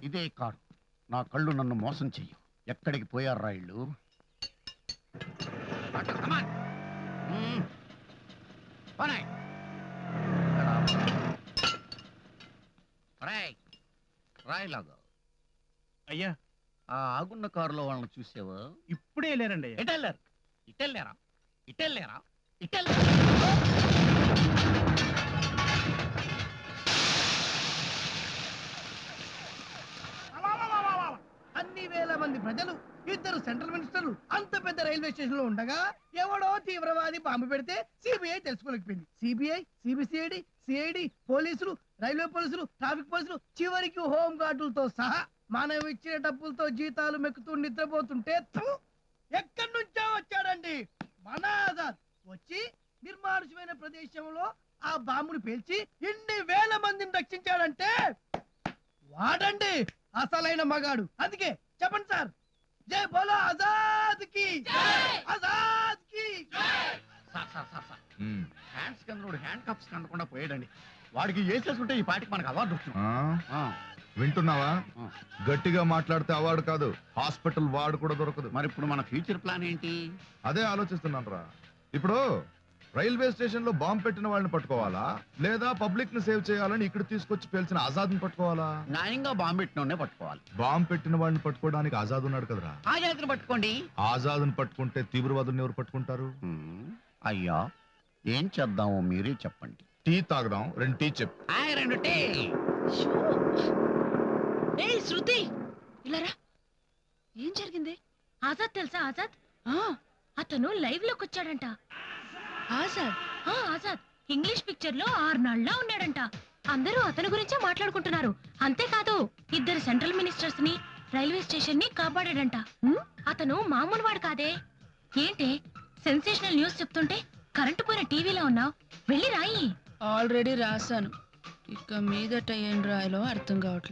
ఇదే కారు. నా కళ్ళు నన్ను మోసం చెయ్యు. ఎక్కడికి పోయారు రాయిళ్ళు? రాయిలాగా అయ్యా, ఆ ఆగున్న కారులో వాళ్ళని చూసావా? ఇప్పుడే వెళ్ళారండి. ఎటెళ్ళారు? ఇటెళ్ళారా? ఇటెళ్ళారా? అన్ని వేల మంది ప్రజలు, 2 సెంట్రల్ మినిస్టర్లు అంత పెద్ద రైల్వే స్టేషన్ లో ఉండగా ఎవడో తీవ్రవాది బాంబు పెడితే సిబిఐ తెలుసుకోలేకపోయింది. సిబిఐ, సిబిసిఐడి, సిఐడి, పోలీసులు, రైల్వే పోలీసులు, ట్రాఫిక్ పోలీసులు, చివరికి హోం గార్డులతో సహా మనం ఇచ్చిన డబ్బులతో జీతాలు మెక్కుతూ నిద్రపోతుంటే ఎక్కడి నుంచో వచ్చాడండి మన ఆజాద్. వచ్చి నిర్మానుషమైన ప్రదేశంలో ఆ బాంబుని పేల్చి ఇన్ని వేల మందిని రక్షించాడంటే వాడండి అసలైన మగాడు. అందుకే చెప్పండి సార్, జై బోలో ఆజాద్ కి, ఆజాద్ కి. హ్యాండ్స్ కింద హ్యాండ్ కప్స్ కనకుండా పోయాడండి. వాడికి వేసేసుకుంటే ఈ పాటికి మనకు అవార్డు వస్తుంది. వింటున్నావా? గట్టిగా మాట్లాడితే అవార్డు కాదు, హాస్పిటల్ వార్డు కూడా దొరకదు. మరి ఇప్పుడు మన ఫ్యూచర్ ప్లాన్ ఏంటి? అదే ఆలోచిస్తున్నాను రా. ఇప్పుడు రైల్వే స్టేషన్ లో బాంబు పెట్టిన వాళ్ళని పట్టుకోవాలా, లేదా పబ్లిక్ ని సేవ్ చేయాలని ఇక్కడ తీసుకొచ్చి పేల్చిన ఆజాద్ ని పట్టుకోవాలా? న్యాయంగా బాంబు పెట్టినోనే పట్టుకోవాలి. బాంబు పెట్టిన వాడిని పట్టుకోవడానికి ఆజాద్ ఉన్నాడు కదరా. ఆజాద్ని పట్టుకోండి. ఆజాద్ ని పట్టుకుంటే తీవ్రవాదుల్ని ఎవరు పట్టుకుంటారు? అయ్యా, ఏం చేద్దామో మీరే చెప్పండి. టీ తాగదాం. 2 టీ చెప్పు. 2 టీ. శృతి, ఇలారా. ఏం జరిగింది? ఆజాద్ తెలుసా? ఆజాద్ అతను లైవ్ లోకి వచ్చాడంట. ఆజాద్? ఆజాద్ ఇంగ్లీష్ పిక్చర్ లో 6 నాళ్ళ ఉన్నాడంట. అందరూ అతని గురించే మాట్లాడుకుంటున్నారు. అంతేకాదు 2 సెంట్రల్ మినిస్టర్స్ ని, రైల్వే స్టేషన్ ని కాపాడాడంట. అతను మామూలు వాడు కాదే. ఏంటి సెన్సేషనల్ న్యూస్ చెప్తుంటే కరెంటు పోయిన టీవీలో ఉన్నావు? వెళ్ళి రాయి. ఆల్రెడీ రాశాను. ఇక మీదట ఏం రాయాలో అర్థం కావట్లేదు.